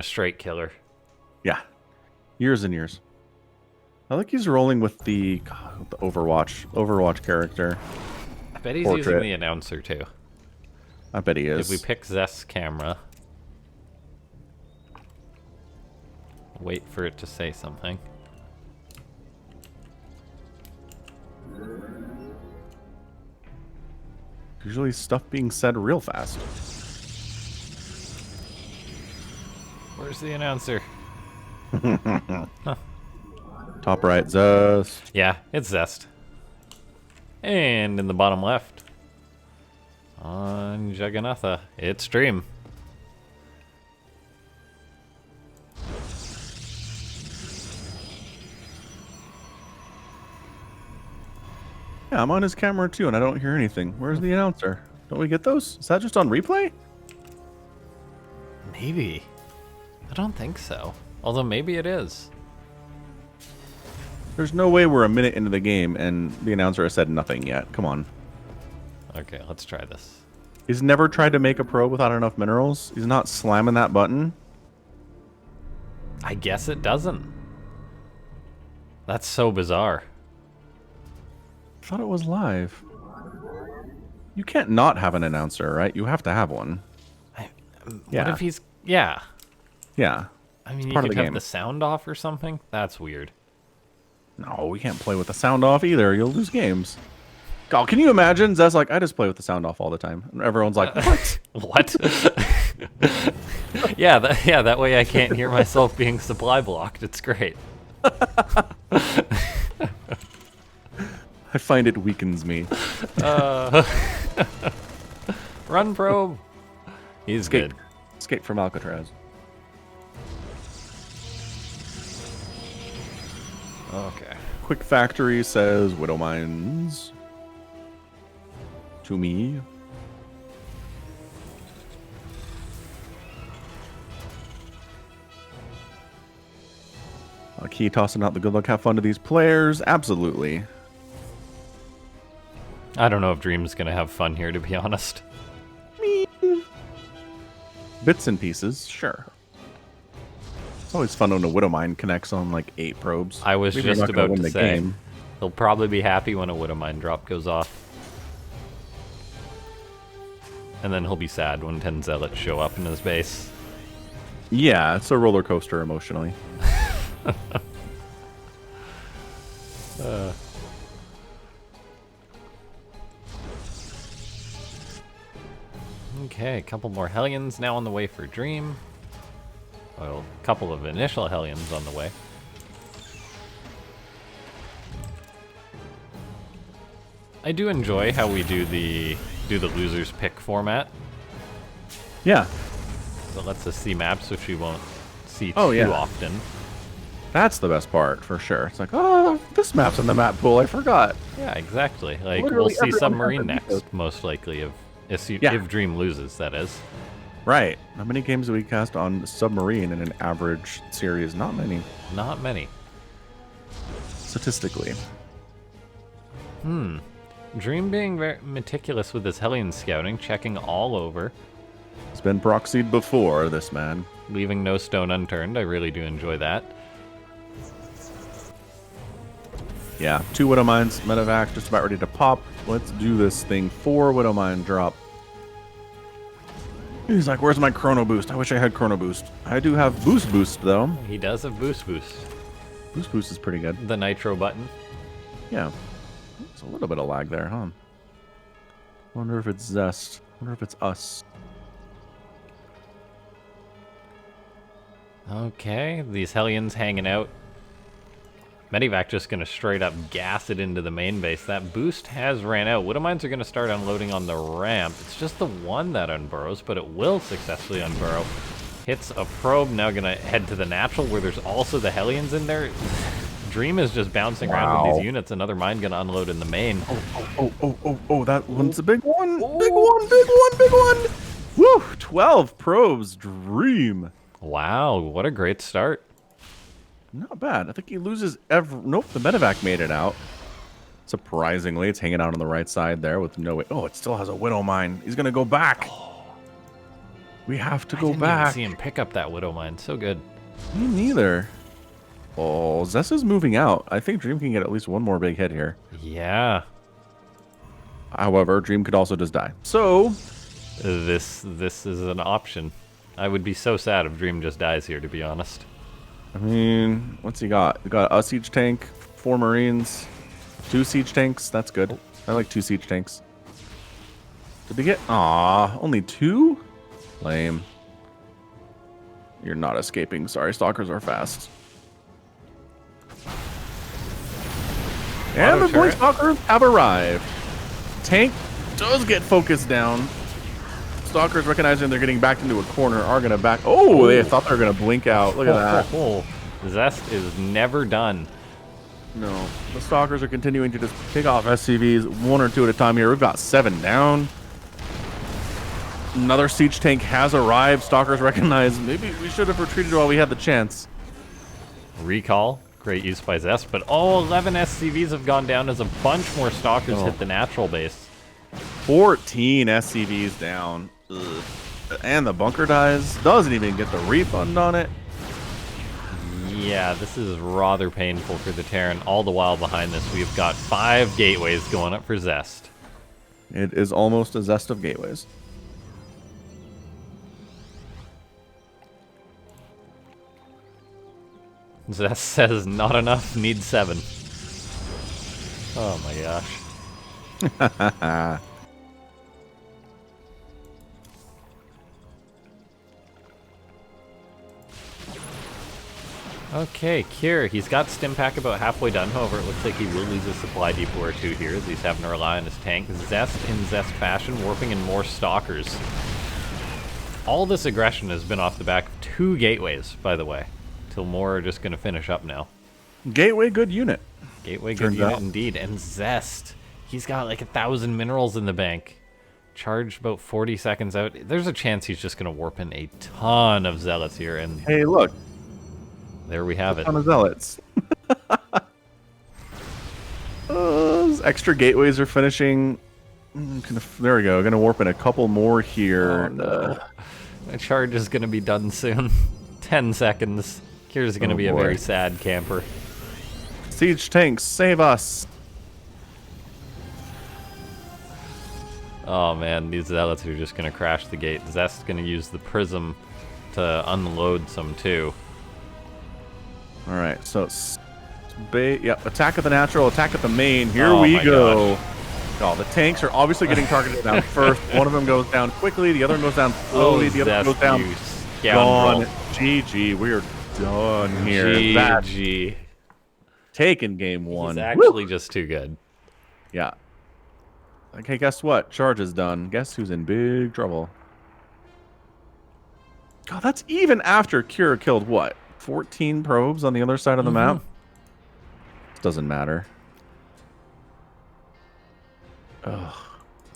A straight killer. Yeah. Years and years. I think he's rolling with the Overwatch character. I bet he's Portrait. using the announcer too. I bet he is. If we pick Zest's camera, wait for it to say something. Usually stuff being said real fast. Where's the announcer? Huh. Top right, Zest. Yeah, it's Zest. And in the bottom left, on Jagannatha, it's Dream. Yeah, I'm on his camera too, and I don't hear anything. Where's the announcer? Don't we get those? Is that just on replay? Maybe. I don't think so. Although maybe it is. There's no way we're a minute into the game and the announcer has said nothing yet. Come on. Okay, let's try this. He's never tried to make a probe without enough minerals. He's not slamming that button. I guess it doesn't. That's so bizarre. I thought it was live. You can't not have an announcer, right? You have to have one. What if he's... Yeah. Yeah. I mean, you part of could the have game. the sound off or something? That's weird. No, we can't play with the sound off either. You'll lose games. God, can you imagine? Zest like, I just play with the sound off all the time. And everyone's like, what? What? Yeah, that way I can't hear myself being supply blocked. It's great. I find it weakens me. Run probe. He's good. Escape from Alcatraz. Okay. Quick Factory says Widow Mines. To me. Key tossing out the good luck, have fun to these players. Absolutely. I don't know if Dream's gonna have fun here, to be honest. Bits and pieces, sure. It's always fun when a Widow Mine connects on like 8 probes. I was Maybe you're just not gonna about win to the say, game. he'll probably be happy when a Widow Mine drop goes off. And then he'll be sad when 10 Zealots show up in his base. Yeah, it's a roller coaster emotionally. Okay, a couple more Hellions now on the way for Dream. Well, a couple of initial Hellions on the way. I do enjoy how we do the losers pick format. Yeah, So it lets us see maps which we won't see Oh, too yeah. often. that's the best part for sure. It's like, oh, this map's in the map pool. I forgot. Yeah, exactly. Like Literally we'll see everyone Submarine has it. next, most likely, if Yeah. Dream loses, that is. Right. How many games do we cast on Submarine in an average series? Not many, Not many. statistically. Dream being very meticulous with his Hellion scouting, checking all over, It's been proxied before, this man. leaving no stone unturned. I really do enjoy that. Yeah, 2 Widow Mines, Medevac just about ready to pop. Let's do this thing. 4 Widow Mine drop. He's like, where's my Chrono Boost? I wish I had Chrono Boost. I do have Boost though. He does have Boost. Boost is pretty good. The Nitro button. Yeah. There's a little bit of lag there, huh? Wonder if it's Zest. Wonder if it's us. Okay, these Hellions hanging out. Medivac just gonna straight up gas it into the main base. That boost has ran out. Widow Mines are gonna start unloading on the ramp. It's just the one that unburrows, but it will successfully unburrow. Hits a probe, now gonna head to the natural where there's also the Hellions in there. Dream is just bouncing around with these units. Another mine gonna unload in the main. Oh, that one's a big one. Big one. Woo, 12 probes, Dream. Wow, what a great start. Not bad. I think he loses Nope, the Medevac made it out. Surprisingly, it's hanging out on the right side there with no way. Oh, it still has a Widow Mine. He's going to go back. We have to I go didn't even back. see him pick up that Widow Mine. So good. Me neither. Oh, Zest is moving out. I think Dream can get at least one more big hit here. Yeah. However, Dream could also just die. So This is an option. I would be so sad if Dream just dies here, to be honest. I mean, what's he got? We got a siege tank, 4 Marines, 2 siege tanks. That's good. I like 2 siege tanks. Did we get? Aw, only 2? Lame. You're not escaping. Sorry, stalkers are fast. And the boy stalkers have arrived. Tank does get focused down. Stalkers, recognizing they're getting backed into a corner, are going to back. Oh, they thought they were going to blink out. Look at that. Zest is never done. No, the Stalkers are continuing to just pick off SCVs 1 or 2 at a time here. We've got 7 down. Another siege tank has arrived. Stalkers recognize maybe we should have retreated while we had the chance. Recall, great use by Zest, but all 11 SCVs have gone down as a bunch more Stalkers hit the natural base. 14 SCVs down. Ugh. And the bunker dies. Doesn't even get the refund on it. Yeah, this is rather painful for the Terran. All the while behind this, we've got 5 gateways going up for Zest. It is almost a Zest of gateways. Zest says, not enough, need 7. Oh my gosh. Okay, Kier, he's got Stim Pack about halfway done. However, it looks like he will lose a supply depot or 2 here as he's having to rely on his tank. Zest in Zest fashion, warping in more Stalkers. All this aggression has been off the back of 2 gateways, by the way. Till more are just going to finish up now. Gateway, good unit. Gateway, good unit indeed. And Zest, he's got like 1,000 minerals in the bank. Charged about 40 seconds out. There's a chance he's just going to warp in a ton of Zealots here. And hey, look. There we have it. A ton of Zealots. Those extra gateways are finishing. There we go. Going to warp in a couple more here. Oh, no. My charge is going to be done soon. 10 seconds. Kier's going to be a very sad camper. Siege tanks, save us. Oh man, these Zealots are just going to crash the gate. Zest's going to use the Prism to unload some too. All right, so yep, attack at the natural, attack at the main. Here we go. Oh, the tanks are obviously getting targeted down first. One of them goes down quickly, the other one goes down slowly, the other one goes down. Gone. GG, we're done here. GG. Taking game 1. He's actually just too good. Yeah. Okay, guess what? Charge is done. Guess who's in big trouble? God, that's even after Kier killed what? 14 probes on the other side of the map? Doesn't matter. Ugh.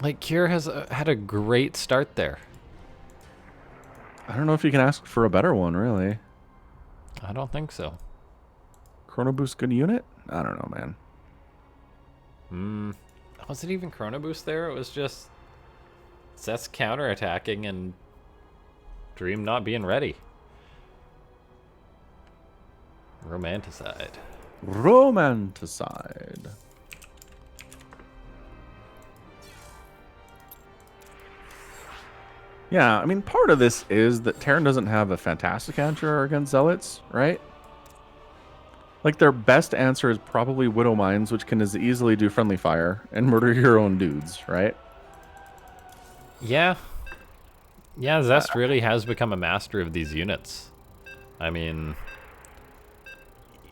Like, Kier has had a great start there. I don't know if you can ask for a better one, really. I don't think so. Chrono Boost good unit? I don't know, man. Was it even Chrono Boost there? It was just Zest counterattacking and Dream not being ready. Romanticide. Romanticide. Yeah, I mean, part of this is that Terran doesn't have a fantastic answer against Zealots, right? Like, their best answer is probably Widow Mines, which can as easily do friendly fire and murder your own dudes, right? Yeah. Yeah, Zest really has become a master of these units. I mean,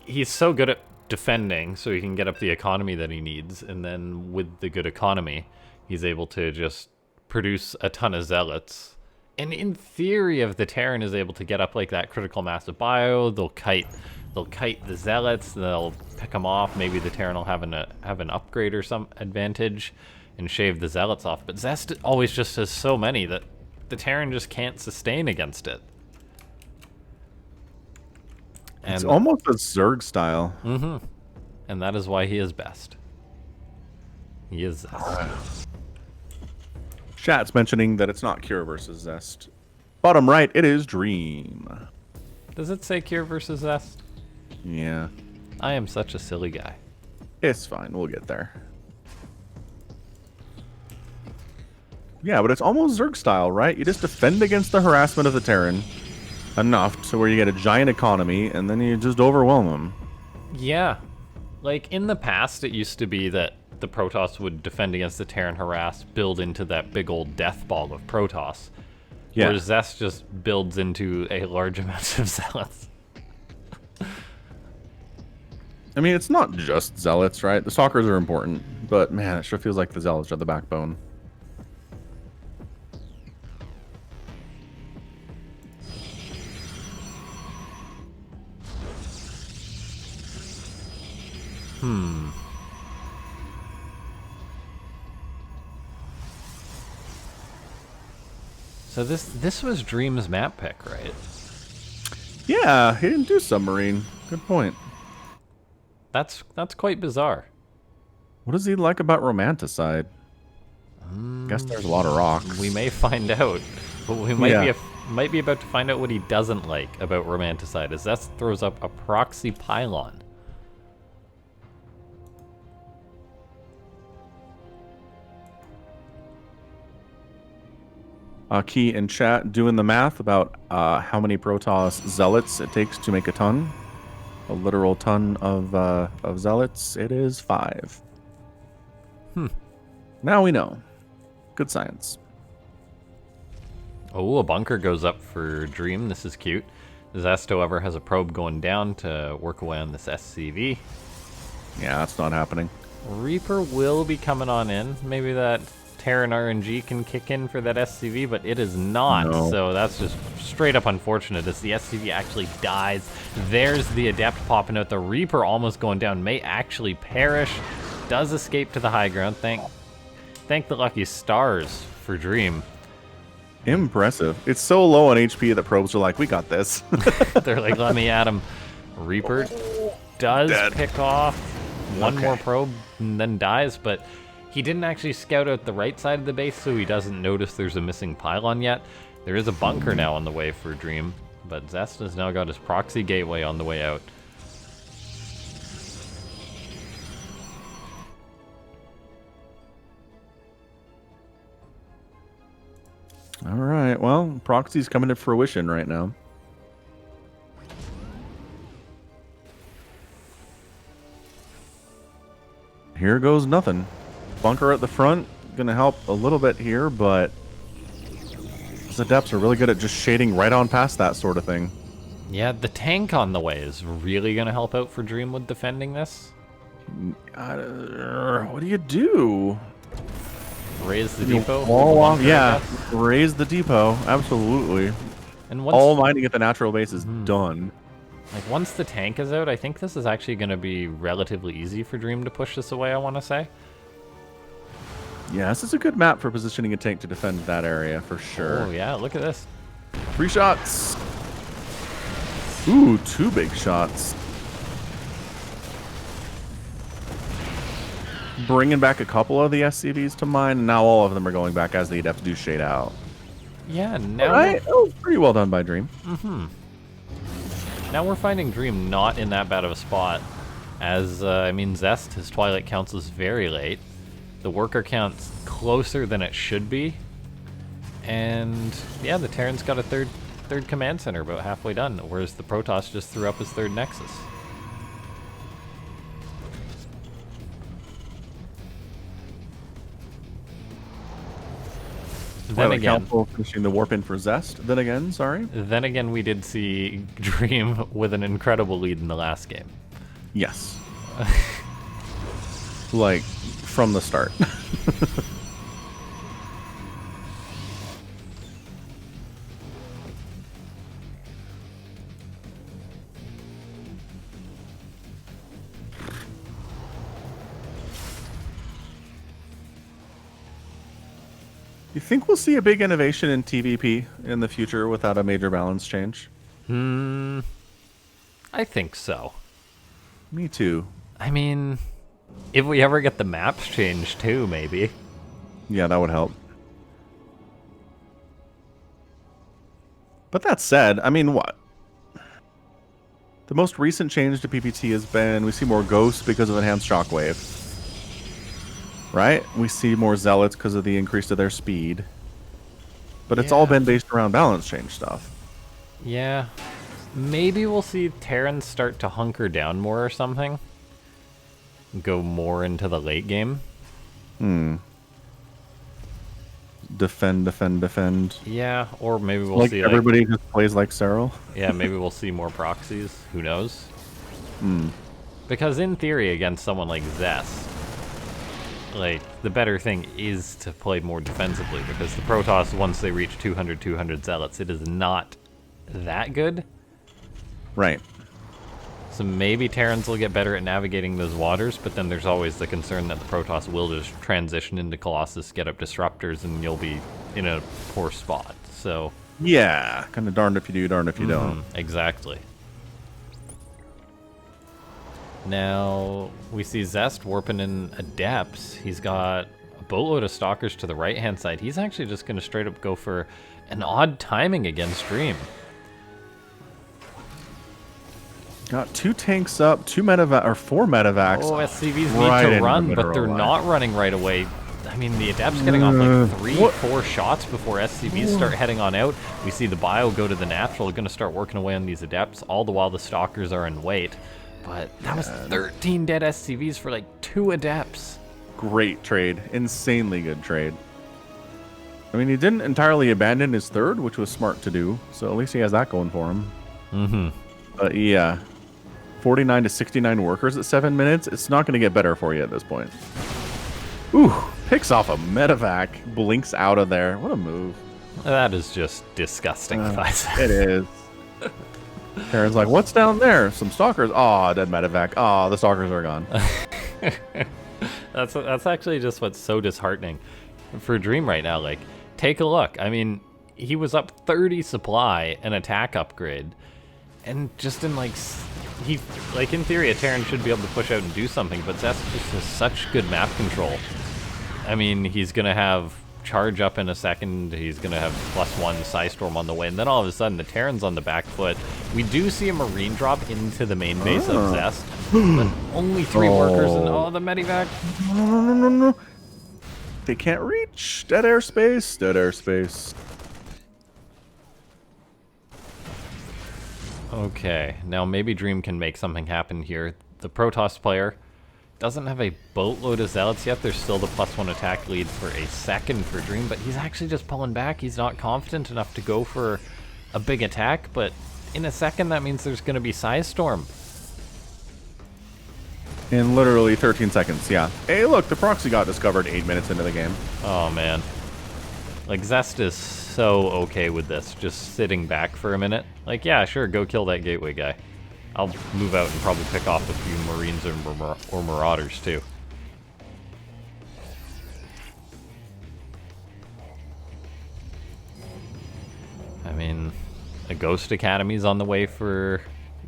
he's so good at defending, so he can get up the economy that he needs, and then with the good economy, he's able to just produce a ton of Zealots. And in theory, if the Terran is able to get up like that critical mass of bio, they'll kite the Zealots, they'll pick them off. Maybe the Terran will have an upgrade or some advantage and shave the Zealots off. But Zest always just has so many that the Terran just can't sustain against it. And it's almost a Zerg style. And that is why he is best. He is Zest. Chat's mentioning that it's not Cure versus Zest. Bottom right, it is Dream. Does it say Cure versus Zest? Yeah. I am such a silly guy. It's fine. We'll get there. Yeah, but it's almost Zerg style, right? You just defend against the harassment of the Terran enough to where you get a giant economy, and then you just overwhelm them. Yeah. Like, in the past, it used to be that the Protoss would defend against the Terran harass, build into that big old death ball of Protoss. Yeah. Where Zest just builds into a large amount of Zealots. I mean, it's not just Zealots, right? The Stalkers are important, but man, it sure feels like the Zealots are the backbone. So this was Dream's map pick, right? Yeah, he didn't do submarine. Good point. That's quite bizarre. What does he like about Romanticide? Guess there's a lot of rocks. We may find out, but we might be about to find out what he doesn't like about Romanticide, as Zest throws up a proxy pylon. Key in chat doing the math about how many Protoss Zealots it takes to make a ton. A literal ton of Zealots. It is 5. Now we know. Good science. Oh, a bunker goes up for Dream. This is cute. Zest, however, has a probe going down to work away on this SCV. Yeah, that's not happening. Reaper will be coming on in. Maybe that Terran RNG can kick in for that SCV, but it is not. No. So that's just straight up unfortunate as the SCV actually dies. There's the Adept popping out. The Reaper almost going down. May actually perish. Does escape to the high ground. Thank the lucky stars for Dream. Impressive. It's so low on HP that probes are like, we got this. They're like, let me at him. Reaper does pick off one more probe and then dies, but he didn't actually scout out the right side of the base, so he doesn't notice there's a missing pylon yet. There is a bunker now on the way for Dream, but Zest has now got his proxy gateway on the way out. All right, well, proxy's coming to fruition right now. Here goes nothing. Bunker at the front, gonna help a little bit here, but these Adepts are really good at just shading right on past that sort of thing. Yeah, the tank on the way is really going to help out for Dream with defending this. What do you do? Raise the depot? Yeah, raise the depot, absolutely. And once, all mining at the natural base is done. Like, once the tank is out, I think this is actually going to be relatively easy for Dream to push this away, I want to say. Yeah, this is a good map for positioning a tank to defend that area, for sure. Oh, yeah, look at this. 3 shots. Ooh, 2 big shots. Bringing back a couple of the SCVs to mine, and now all of them are going back as the Adepts do shade out. Yeah, now... All right. Oh, pretty well done by Dream. Now we're finding Dream not in that bad of a spot, as, I mean, Zest, his Twilight Council is very late. The worker count's closer than it should be. And, yeah, the Terran's got a third command center about halfway done, whereas the Protoss just threw up his 3rd Nexus. Then again, finishing the warp in for Zest. Then again, we did see Dream with an incredible lead in the last game. Yes. Like, from the start. You think we'll see a big innovation in TvP in the future without a major balance change? I think so. Me too. I mean, if we ever get the maps changed too, maybe. Yeah, that would help. But that said, I mean, what? The most recent change to PPT has been we see more ghosts because of enhanced shockwave. Right? We see more zealots because of the increase to their speed. But it's all been based around balance change stuff. Yeah. Maybe we'll see Terrans start to hunker down more or something. Go more into the late game. Defend, defend, defend. Yeah, or maybe we'll see everybody just plays like Cyril. Yeah, maybe we'll see more proxies. Who knows? Because in theory, against someone like Zest, like, the better thing is to play more defensively, because the Protoss, once they reach 200 zealots, it is not that good. Right. So maybe Terrans will get better at navigating those waters, but then there's always the concern that the Protoss will just transition into Colossus, get up disruptors, and you'll be in a poor spot. So yeah, kind of darned if you do, darned if you don't. Exactly. Now, we see Zest warping in Adepts. He's got a boatload of Stalkers to the right-hand side. He's actually just going to straight up go for an odd timing against Dream. Got 2 tanks up, 4 medevacs. Oh, SCVs need to run, but they're not running right away. I mean, the Adept's getting off like 3-4 shots before SCVs start heading on out. We see the Bio go to the Natural, going to start working away on these Adepts, all the while the Stalkers are in wait. But that was 13 dead SCVs for like 2 Adepts. Great trade. Insanely good trade. I mean, he didn't entirely abandon his third, which was smart to do. So at least he has that going for him. But yeah, 49 to 69 workers at 7 minutes. It's not going to get better for you at this point. Ooh, picks off a medevac, blinks out of there. What a move. That is just disgusting. It is. Karen's like, what's down there? Some stalkers. Aw, dead medevac. Aw, the stalkers are gone. That's actually just what's so disheartening for Dream right now. Like, take a look. I mean, he was up 30 supply and attack upgrade. And just in like in theory, a Terran should be able to push out and do something, but Zest just has such good map control. I mean, he's going to have charge up in a second, he's going to have +1 Psystorm on the way, and then all of a sudden the Terran's on the back foot. We do see a Marine drop into the main base of Zest, but only 3 workers, and the Medivac. No. They can't reach. Dead airspace. Dead airspace. Okay, now maybe Dream can make something happen here. The Protoss player doesn't have a boatload of Zealots yet. There's still the +1 attack lead for a second for Dream, but he's actually just pulling back. He's not confident enough to go for a big attack, but in a second that means there's going to be Psystorm. In literally 13 seconds, yeah. Hey, look, the proxy got discovered 8 minutes into the game. Oh, man. Like, Zest is so okay with this, just sitting back for a minute. Like, yeah, sure, go kill that gateway guy. I'll move out and probably pick off a few Marines or Marauders, too. I mean, a Ghost Academy's on the way for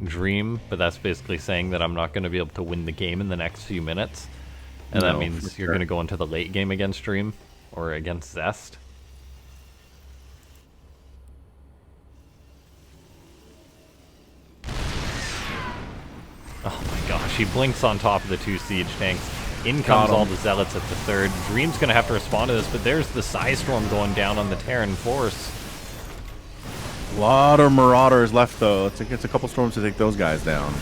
Dream, but that's basically saying that I'm not going to be able to win the game in the next few minutes. And that means you're going to go into the late game against Dream, or against Zest. Oh my gosh, he blinks on top of the 2 siege tanks. In comes all the Zealots at the 3rd. Dream's going to have to respond to this, but there's the Psystorm going down on the Terran force. A lot of Marauders left, though. It's a couple storms to take those guys down.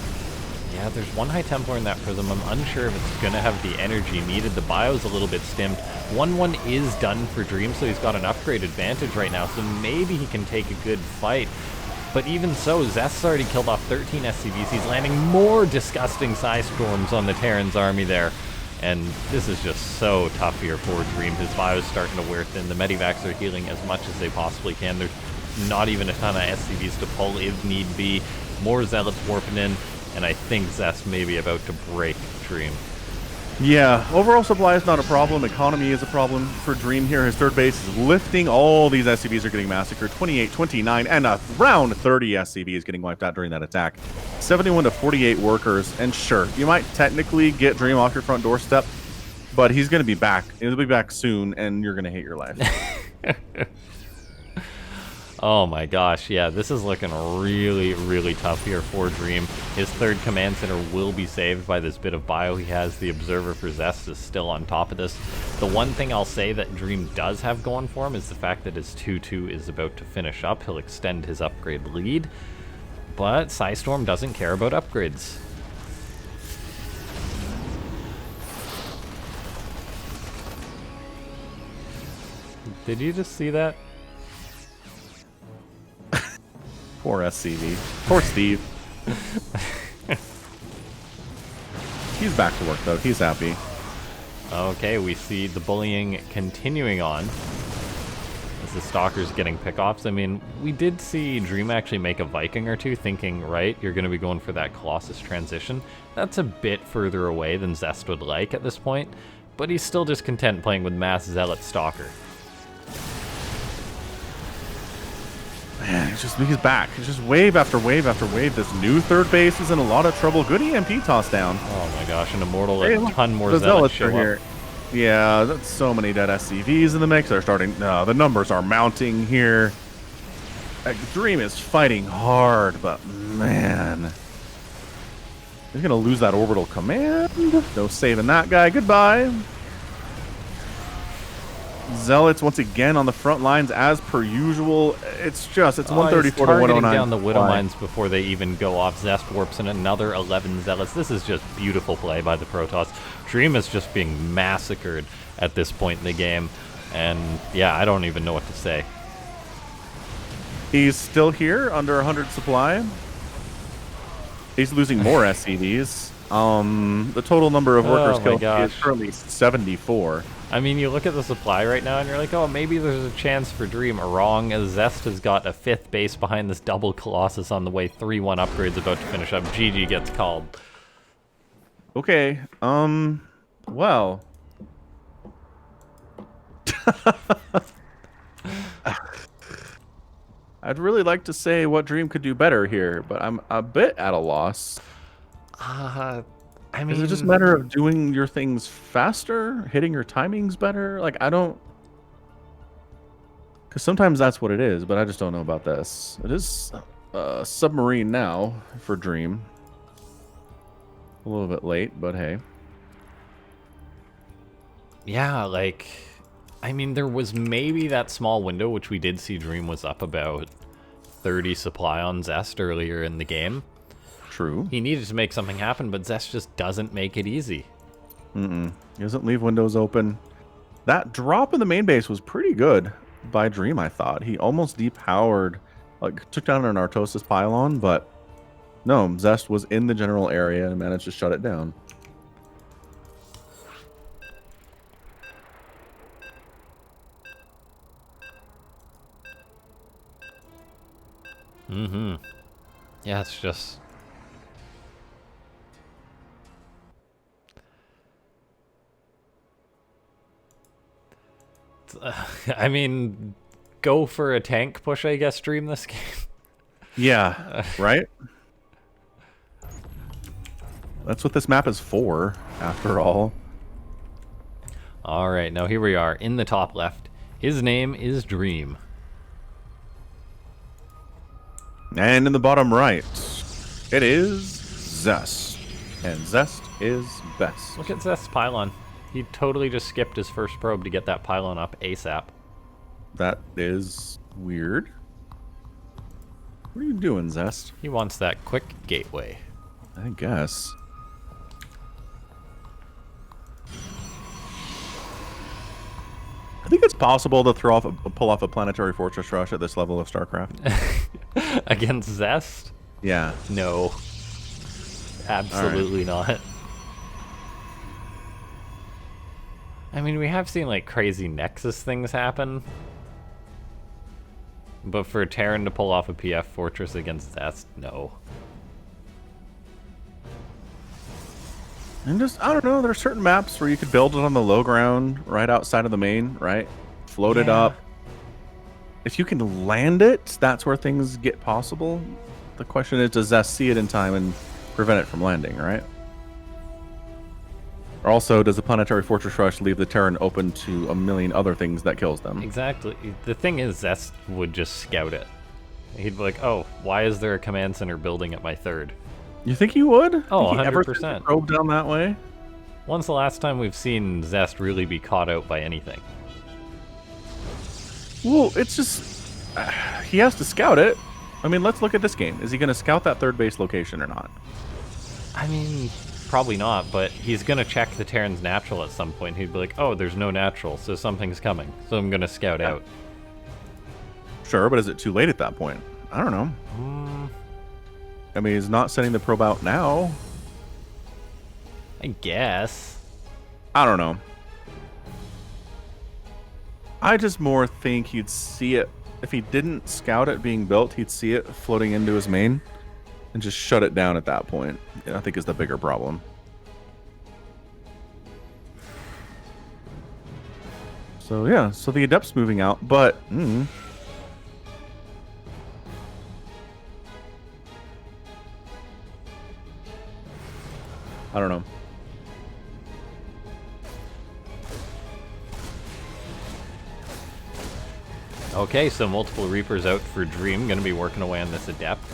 Yeah, there's 1 High Templar in that Prism. I'm unsure if it's going to have the energy needed. The Bio's a little bit stimmed. 1-1 is done for Dream, so he's got an upgrade advantage right now, so maybe he can take a good fight. But even so, Zest's already killed off 13 SCVs. He's landing more disgusting Psystorms on the Terran's army there. And this is just so tough here for Dream. His Bio's starting to wear thin. The Medivacs are healing as much as they possibly can. There's not even a ton of SCVs to pull if need be. More Zealots warping in, and I think Zest may be about to break Dream. Yeah, overall supply is not a problem. Economy is a problem for Dream here. His 3rd base is lifting. All these SCVs are getting massacred. 28, 29, and around 30 SCVs getting wiped out during that attack. 71 to 48 workers. And sure, you might technically get Dream off your front doorstep, but he's going to be back. He'll be back soon, and you're going to hate your life. Oh my gosh, yeah, this is looking really, really tough here for Dream. His third command center will be saved by this bit of bio he has. The Observer for Zest is still on top of this. The one thing I'll say that Dream does have going for him is the fact that his 2-2 is about to finish up. He'll extend his upgrade lead, but Psystorm doesn't care about upgrades. Did you just see that? Poor SCV. Poor Steve. He's back to work, though. He's happy. Okay, we see the bullying continuing on as the Stalker's getting pickoffs. I mean, we did see Dream actually make a Viking or two, thinking, right, you're going to be going for that Colossus transition. That's a bit further away than Zest would like at this point, but he's still just content playing with Mass Zealot Stalker. Man, he's back. It's just wave after wave after wave. This new third base is in a lot of trouble. Good EMP toss down. Oh my gosh, an Immortal, a ton more Zealots show here. Yeah, that's so many dead SCVs in the mix. They're starting. No, the numbers are mounting here. Dream is fighting hard, but man, he's gonna lose that orbital command. No saving that guy. Goodbye. Zealots once again on the front lines as per usual. It's 134 to 109. Down the Widow Mines before they even go off. Zest warps in another 11 Zealots. This is just beautiful play by the Protoss. Dream is just being massacred at this point in the game, and yeah, I don't even know what to say. He's still here under 100 supply. He's losing more SCVs. The total number of workers killed is currently 74. I mean, you look at the supply right now and you're like, oh, maybe there's a chance for Dream. Wrong, as Zest has got a 5th base behind this double Colossus on the way. 3-1 upgrades about to finish up. GG gets called. Okay, well. I'd really like to say what Dream could do better here, but I'm a bit at a loss. I mean, is it just a matter of doing your things faster, hitting your timings better? Like, I don't... Because sometimes that's what it is, but I just don't know about this. It is submarine now for Dream. A little bit late, but hey. Yeah, like... I mean, there was maybe that small window, which we did see Dream was up about 30 supply on Zest earlier in the game. True. He needed to make something happen, but Zest just doesn't make it easy. He doesn't leave windows open. That drop in the main base was pretty good by Dream, I thought. He almost depowered, like, took down an Artosis pylon, but no, Zest was in the general area and managed to shut it down. Yeah, it's just... I mean, go for a tank push, I guess, Dream this game. Yeah, right? That's what this map is for, after all. Alright, now here we are, in the top left. His name is Dream. And in the bottom right, it is Zest. And Zest is best. Look at Zest's pylon. He totally just skipped his first probe to get that pylon up ASAP. That is weird. What are you doing, Zest? He wants that quick gateway. I guess. I think it's possible to pull off a planetary fortress rush at this level of StarCraft. Against Zest? Yeah. No. Absolutely not. I mean, we have seen, like, crazy Nexus things happen. But for Terran to pull off a PF fortress against Zest, no. And just, I don't know, there are certain maps where you could build it on the low ground right outside of the main, right? Float it up. If you can land it, that's where things get possible. The question is, does Zest see it in time and prevent it from landing, right? Also, does the Planetary Fortress Rush leave the Terran open to a million other things that kills them? Exactly. The thing is, Zest would just scout it. He'd be like, oh, why is there a command center building at my third? You think he would? Oh, think he ever 100%. sent a probe down that way? When's the last time we've seen Zest really be caught out by anything? Well, it's just... he has to scout it. I mean, let's look at this game. Is he going to scout that third base location or not? I mean, probably not, but he's going to check the Terran's natural at some point. He'd be like, oh, there's no natural, so something's coming. So I'm going to scout out. Sure, but is it too late at that point? I don't know. I mean, he's not sending the probe out now. I guess. I don't know. I just more think he'd see it. If he didn't scout it being built, he'd see it floating into his main and just shut it down at that point. I think is the bigger problem. So yeah, so the Adept's moving out, but I don't know. Okay, so multiple Reapers out for Dream. Gonna be working away on this Adept.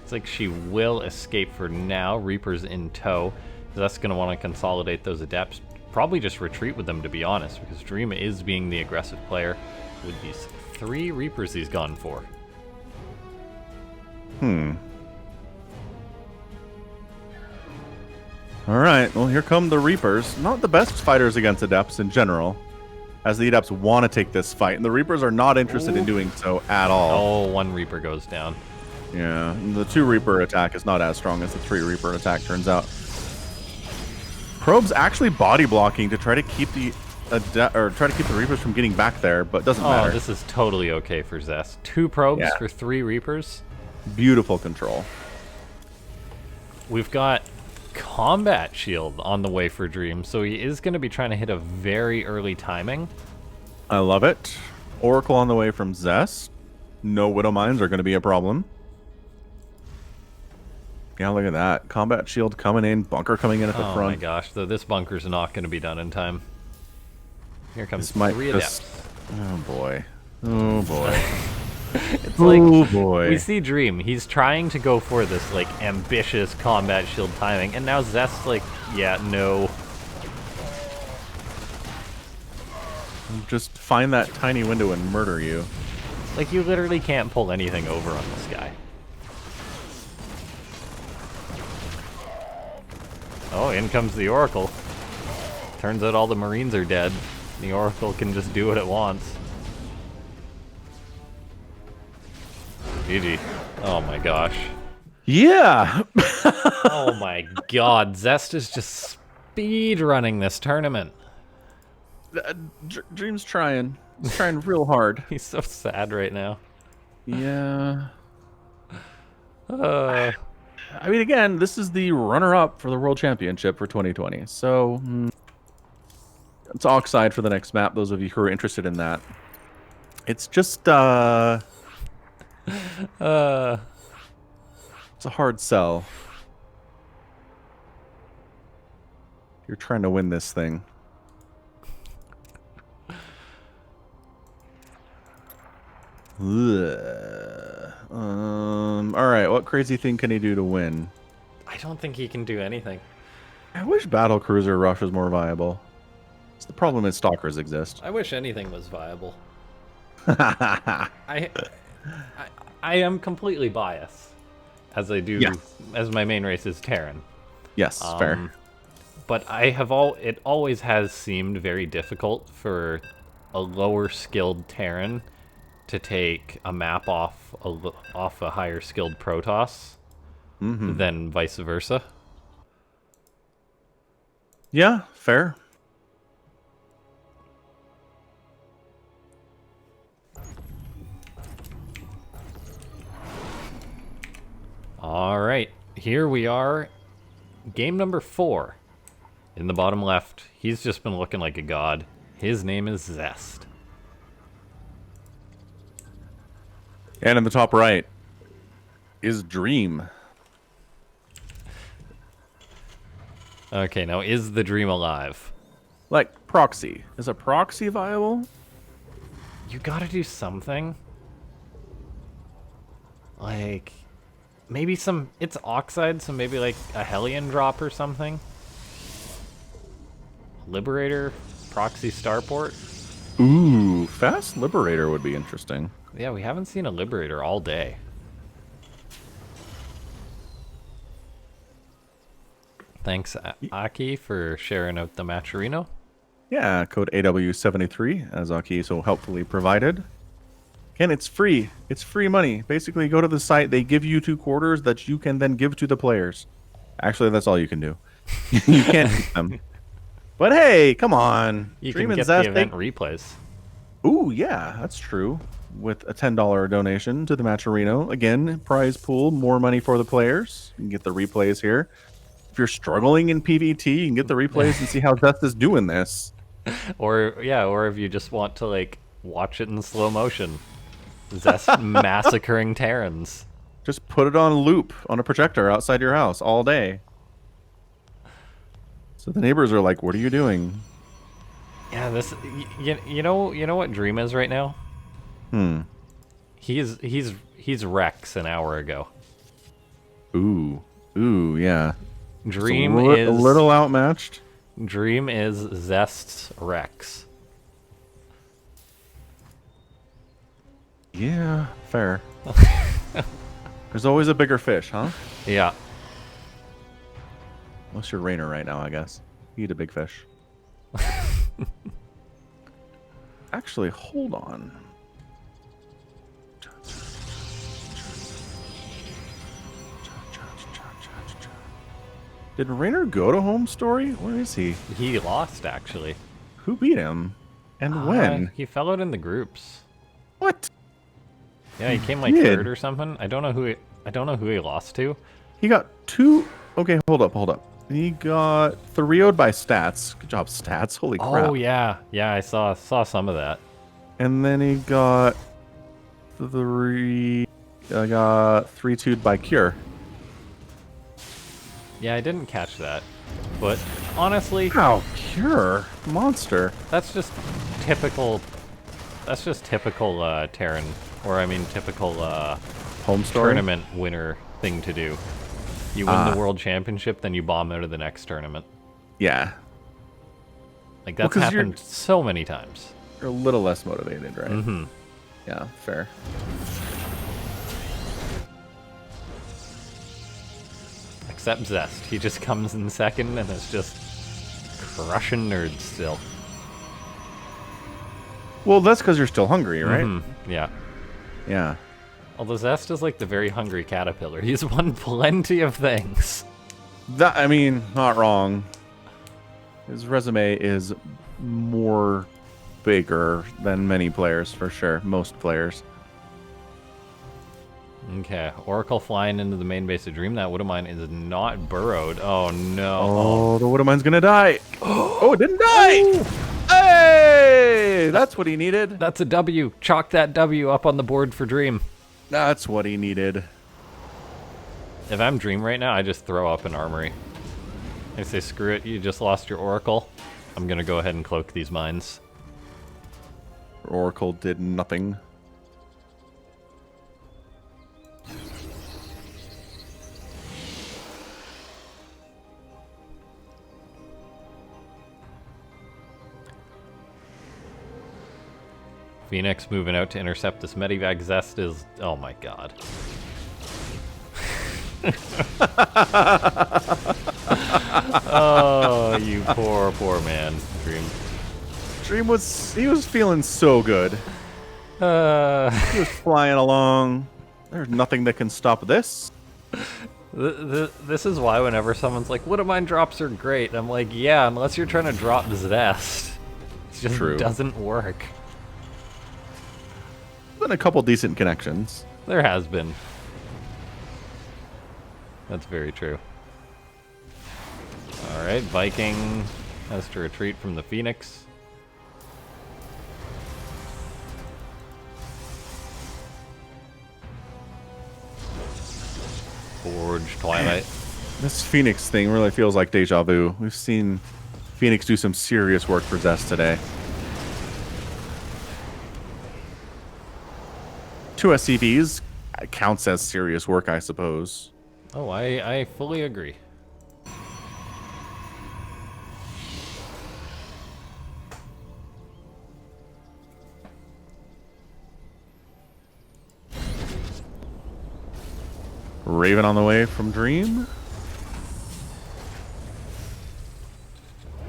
It's like she will escape for now. Reapers in tow. That's gonna want to consolidate those Adepts. Probably just retreat with them, to be honest, because Dream is being the aggressive player with these 3 Reapers he's gone for. Alright, well here come the Reapers. Not the best fighters against Adepts in general, as the Adepts want to take this fight, and the Reapers are not interested in doing so at all. Oh, 1 Reaper goes down. Yeah, the 2 Reaper attack is not as strong as the 3 Reaper attack, turns out. Probe's actually body blocking to try to keep the Reapers from getting back there, but doesn't matter. Oh, this is totally okay for Zest. 2 probes for 3 Reapers. Beautiful control. We've got Combat Shield on the way for Dream, so he is going to be trying to hit a very early timing. I love it. Oracle on the way from Zest. No Widow Mines are going to be a problem. Yeah, look at that. Combat Shield coming in, Bunker coming in at the front. Oh my gosh, though this bunker's not going to be done in time. Here comes 3 just... Adepts. Oh boy. Oh boy. It's like, oh boy. we see Dream. He's trying to go for this, like, ambitious Combat Shield timing, and now Zest's like, yeah, no. Just find that tiny window and murder you. Like, you literally can't pull anything over on this guy. Oh, in comes the Oracle. Turns out all the Marines are dead. The Oracle can just do what it wants. GG. Oh my gosh. Yeah! Oh my god, Zest is just speed running this tournament. Dream's trying. He's trying real hard. He's so sad right now. Yeah. I mean, again, this is the runner-up for the World Championship for 2020. So, it's Oxide for the next map, those of you who are interested in that. It's just, it's a hard sell. You're trying to win this thing. Alright, what crazy thing can he do to win? I don't think he can do anything. I wish Battle Cruiser Rush was more viable. The problem is Stalkers exist. I wish anything was viable. I am completely biased, as I do, as my main race is Terran. Yes, fair. But it always has seemed very difficult for a lower skilled Terran to take a map off a higher skilled Protoss than vice versa. Yeah, fair. All right, here we are. Game number 4. In the bottom left, he's just been looking like a god. His name is Zest. And in the top right is Dream. Okay, now is the dream alive? Like, proxy. Is a proxy viable? You gotta do something. Like, maybe some... It's Oxide, so maybe like a Hellion drop or something? Liberator? Proxy Starport? Ooh, fast Liberator would be interesting. Yeah, we haven't seen a Liberator all day. Thanks, Aki, for sharing out the Matcherino. Yeah, code AW73, as Aki so helpfully provided. Again, it's free. It's free money. Basically, go to the site. They give you 2 quarters that you can then give to the players. Actually, that's all you can do. You can't keep them. But hey, come on. You Dream can and get Zest, the event replays. Ooh, yeah, that's true. With a $10 donation to the Matcherino. Again, prize pool, more money for the players. You can get the replays here. If you're struggling in PvT, you can get the replays and see how Zest is doing this. Or, yeah, or if you just want to, like, watch it in slow motion. Zest massacring Terrans. Just put it on loop on a projector outside your house all day. So the neighbors are like, what are you doing? Yeah, this... You know what Dream is right now? He's Rex an hour ago. Ooh, yeah. Dream is a little outmatched. Dream is Zest's Rex. Yeah, fair. There's always a bigger fish, huh? Yeah. Unless you're Rainer right now, I guess. You eat a big fish. Actually, hold on. Did Rainer go to Home Story? Where is he? He lost, actually. Who beat him? And when? He fell out in the groups. What? Yeah, he came like third or something. I don't know who he lost to. He got 2. Okay, hold up. He got 3-0'd by Stats. Good job, Stats. Holy crap. Oh yeah, I saw some of that. And then he got 3-2'd by Cure. Yeah, I didn't catch that. But honestly, Wow, Cure monster. that's just typical Terran, or I mean typical Home Story tournament winner thing to do. You win the world championship, then you bomb out of the next tournament. Yeah. Like that's happened so many times. You're a little less motivated, right? Mm-hmm. Yeah, fair. Except Zest. He just comes in second and is just crushing nerds still. Well, that's because you're still hungry, right? Mm-hmm. Yeah. Yeah. Although Zest is like the very hungry caterpillar. He's won plenty of things. That, I mean, not wrong. His resume is more bigger than many players, for sure. Most players. Okay, Oracle flying into the main base of Dream. That Woodamine is not burrowed. Oh no. Oh, the Woodamine's gonna die. Oh, it didn't die! Hey! That's what he needed. That's a W. Chalk that W up on the board for Dream. That's what he needed. If I'm Dream right now, I just throw up an armory. I say, screw it, you just lost your Oracle. I'm gonna go ahead and cloak these mines. Oracle did nothing. Phoenix moving out to intercept this Medivac. Zest is... Oh my god. Oh, you poor man, Dream. Dream he was feeling so good. He was flying along. There's nothing that can stop this. This is why whenever someone's like, Woodamine drops are great, I'm like, yeah, unless you're trying to drop Zest. It just doesn't work. Been a couple decent connections. There has been. That's very true. Alright, Viking has to retreat from the Phoenix. Forge, Twilight. This Phoenix thing really feels like deja vu. We've seen Phoenix do some serious work for Zest today. 2 SCVs counts as serious work, I suppose. Oh, I fully agree. Raven on the way from Dream.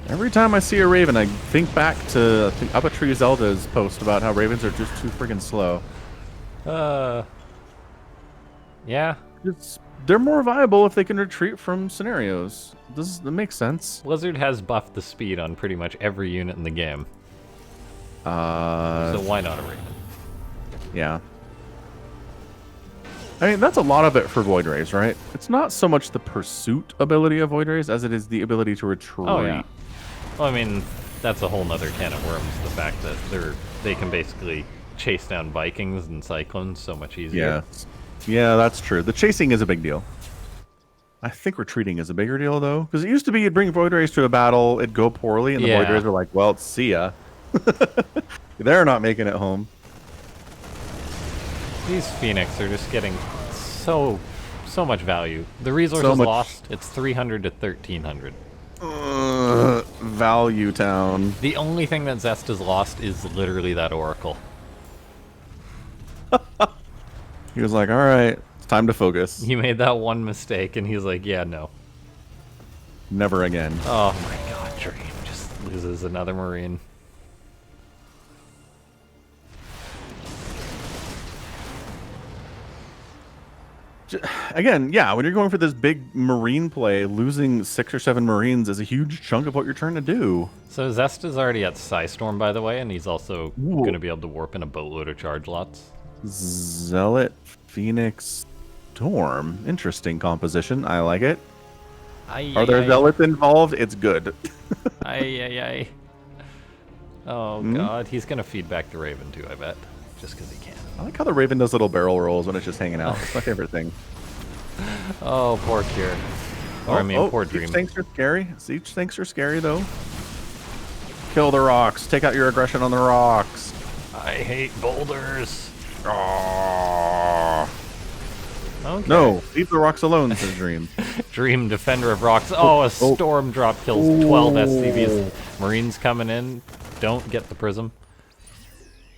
Every time I see a Raven, I think back to Up a Tree Zelda's post about how Ravens are just too friggin' slow. Yeah. They're more viable if they can retreat from scenarios. That makes sense. Blizzard has buffed the speed on pretty much every unit in the game. So why not a Raven? Yeah. I mean, that's a lot of it for Void Rays, right? It's not so much the pursuit ability of Void Rays as it is the ability to retreat. Oh, yeah. Well, I mean, that's a whole nother can of worms, the fact that they can basically chase down Vikings and Cyclones so much easier. Yeah, that's true. The chasing is a big deal. I think retreating is a bigger deal, though. Because it used to be you'd bring Void Rays to a battle, it'd go poorly, and the Void Rays were like, well, see ya. They're not making it home. These Phoenix are just getting so much value. The resource is lost. It's 300 to 1300. Value town. The only thing that Zest has lost is literally that Oracle. He was like, all right, it's time to focus. He made that one mistake, and he's like, yeah, no. Never again. Oh my god, Dream just loses another Marine. Again, yeah, when you're going for this big Marine play, losing 6 or 7 Marines is a huge chunk of what you're trying to do. So Zest is already at Psystorm, by the way, and he's also going to be able to warp in a boatload of charge lots. Zealot, Phoenix, Storm. Interesting composition. I like it. Are there Zealots involved? It's good. Oh, God. He's going to feed back the Raven, too, I bet. Just because he can. I like how the Raven does little barrel rolls when it's just hanging out. It's my favorite thing. Oh, poor Cure. Or, I mean, poor Dream. Siege tanks are scary. Siege tanks are scary, though. Kill the rocks. Take out your aggression on the rocks. I hate boulders. Oh. Okay. No, leave the rocks alone, says Dream. Dream, defender of rocks. Oh, a storm drop kills 12 SCVs. Marines coming in. Don't get the prism.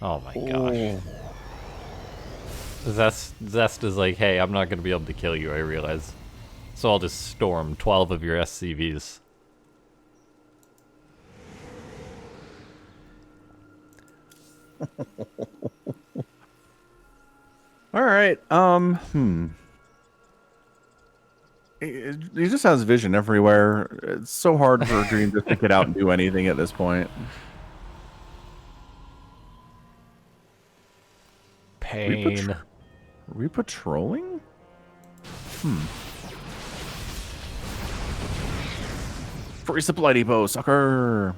Oh my gosh. Zest is like, hey, I'm not going to be able to kill you, I realize. So I'll just storm 12 of your SCVs. All right. He just has vision everywhere. It's so hard for Dream just to get out and do anything at this point. Pain. Are we patrolling? Free supply depot, sucker.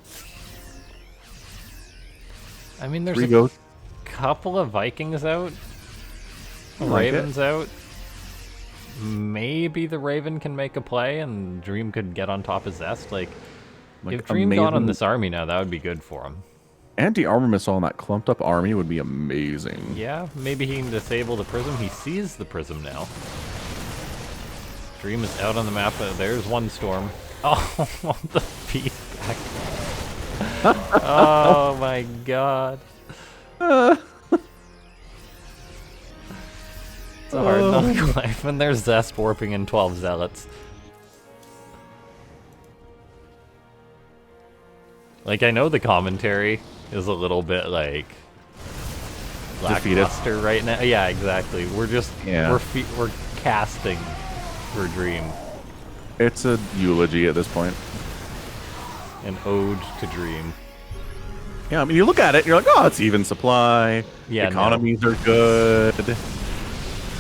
I mean, there's a couple of Vikings out. Ravens out. Maybe the Raven can make a play and Dream could get on top of Zest. Like if Dream got on this army now, that would be good for him. Anti-armor missile on that clumped up army would be amazing. Yeah, maybe he can disable the prism. He sees the prism now. Dream is out on the map. There's one storm. Oh, the feedback. Oh my god. It's a hard knock life. And there's Zest warping in 12 zealots. Like, I know the commentary is a little bit like lackluster right now. Yeah, exactly. We're just we're casting for Dream. It's a eulogy at this point. An ode to Dream. Yeah, I mean, you look at it, and you're like, oh, it's even supply. Yeah, economies are good.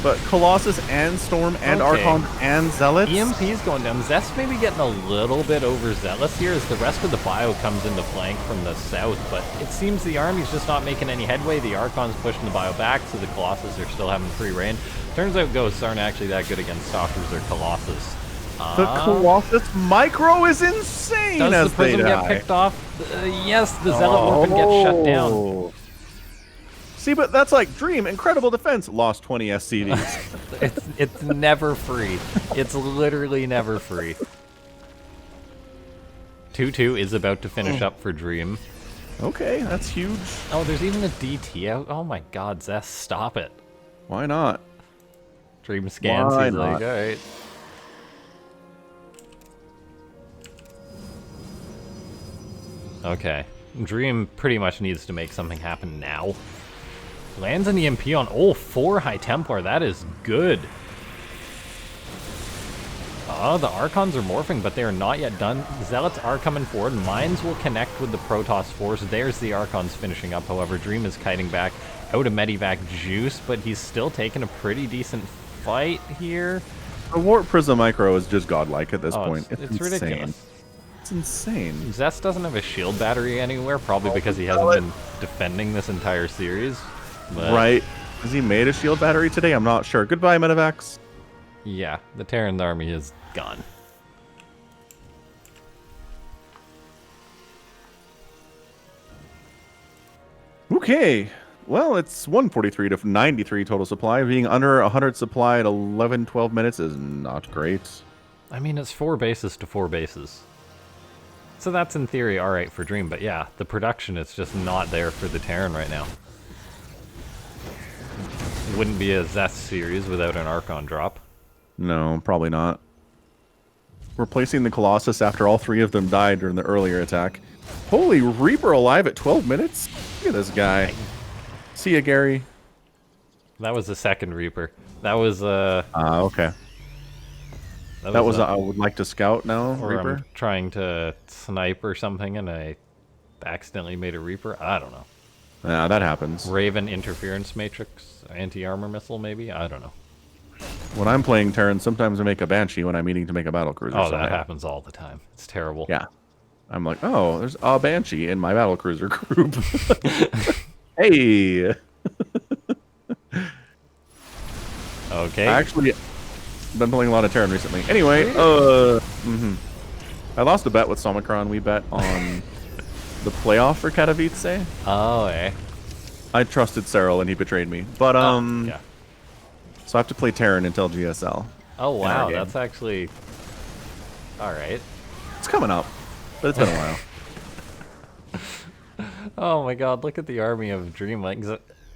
But Colossus and Storm and Archon and Zealots. EMP's going down. Zest maybe getting a little bit overzealous here as the rest of the bio comes into flank from the south, but it seems the army's just not making any headway. The Archon's pushing the bio back, so the Colossus are still having free reign. Turns out Ghosts aren't actually that good against Stalkers or Colossus. The Colossus Micro is insane. Does as the Prism they get die. picked off? Yes, the Zealot weapon gets shut down. See, but that's like Dream, incredible defense, lost 20 SCVs. It's never free. It's literally never free. 2-2 is about to finish up for Dream. Okay, that's huge. Oh, there's even a DT out. Oh my god, Zest, stop it. Why not? Dream scans, Why he's not? like, alright. Okay. Dream pretty much needs to make something happen now. Lands an EMP on, 4 High Templar, that is good. Oh, the Archons are morphing, but they are not yet done. Zealots are coming forward. Mines will connect with the Protoss force. There's the Archons finishing up. However, Dream is kiting back out of Medivac Juice, but he's still taking a pretty decent fight here. The Warp Prism Micro is just godlike at this point. It's insane. ridiculous. It's insane. Zest doesn't have a shield battery anywhere, probably because he hasn't been defending this entire series. But right. Has he made a shield battery today? I'm not sure. Goodbye, Medivacs. yeah, the Terran army is gone. Okay. Well, it's 143 to 93 total supply. Being under 100 supply at 11, 12 minutes is not great. I mean, it's 4 bases to 4 bases. So that's in theory alright for Dream, but yeah, the production is just not there for the Terran right now. It wouldn't be a Zest series without an Archon drop. No, probably not. Replacing the Colossus after all 3 of them died during the earlier attack. Holy, Reaper alive at 12 minutes? Look at this guy. See ya, Gary. That was the second Reaper. That was, okay. That was I would like to scout now, or Reaper? I'm trying to snipe or something and I accidentally made a Reaper. I don't know. Yeah, that happens. Raven Interference Matrix, anti-armor missile maybe? I don't know. When I'm playing Terran, sometimes I make a Banshee when I'm meeting to make a battlecruiser. Oh, so that happens all the time. It's terrible. Yeah. I'm like, oh, there's a Banshee in my battlecruiser group. Hey! Okay. I actually been playing a lot of Terran recently. Anyway, I lost a bet with Somicron. We bet on the playoff for Katowice. Oh, eh. I trusted Cyril and he betrayed me. But, yeah. so I have to play Terran until GSL. Oh, wow. That's actually... Alright. It's coming up, but it's been a while. Oh my god, look at the army of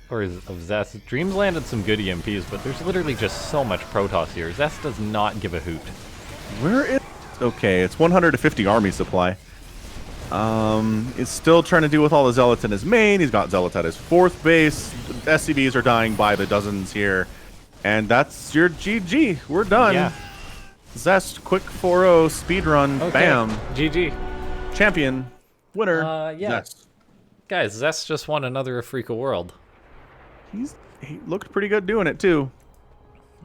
of Zest. Dream's landed some good EMPs, but there's literally just so much Protoss here. Zest does not give a hoot. Where is... Okay, it's 150 army supply. It's still trying to deal with all the Zealots in his main. He's got Zealots at his 4th base. SCVs are dying by the dozens here. And that's your GG. We're done. Yeah. Zest, quick 4-0 speedrun. Okay. Bam. GG. Champion. Winner. Yeah. Zest. Guys, Zest just won another Afrika World. He looked pretty good doing it, too.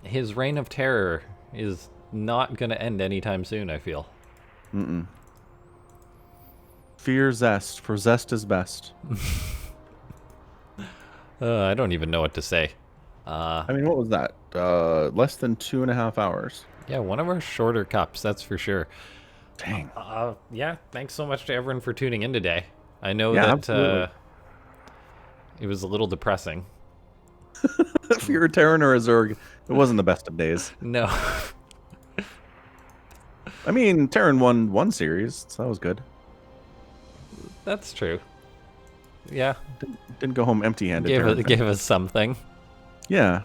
His reign of terror is not going to end anytime soon, I feel. Fear Zest, for Zest is best. I don't even know what to say. I mean, what was that? Less than 2.5 hours. Yeah, one of our shorter cups, that's for sure. Dang. Yeah, thanks so much to everyone for tuning in today. I know Yeah, that absolutely. it was a little depressing. If you're a Terran or a Zerg, it wasn't the best of days. No. I mean, Terran won one series, so that was good. That's true. Yeah. Didn't go home empty-handed. Gave us something. Yeah.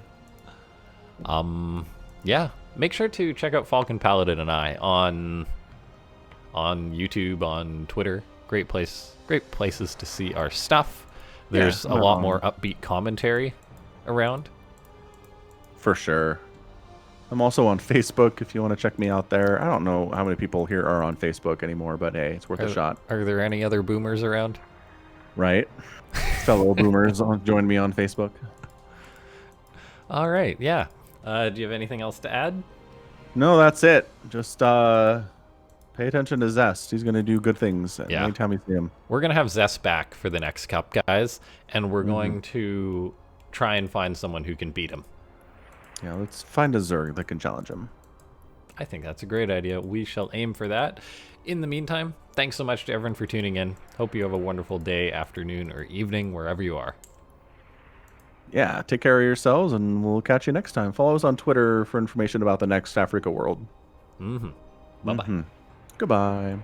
Yeah. Make sure to check out Falcon Paladin and I on YouTube, on Twitter. Great places to see our stuff. There's a lot more upbeat commentary around. For sure. I'm also on Facebook if you want to check me out there. I don't know how many people here are on Facebook anymore, but hey, it's worth a shot. Are there any other boomers around? Right. Fellow boomers join me on Facebook. All right, yeah. Do you have anything else to add? No, that's it. Just pay attention to Zest. He's going to do good things anytime you see him. We're going to have Zest back for the next cup, guys, and we're going to try and find someone who can beat him. Yeah, let's find a Zerg that can challenge him. I think that's a great idea. We shall aim for that. In the meantime, thanks so much to everyone for tuning in. Hope you have a wonderful day, afternoon, or evening, wherever you are. Yeah, take care of yourselves, and we'll catch you next time. Follow us on Twitter for information about the next Africa World. Mm-hmm. Bye-bye. Goodbye.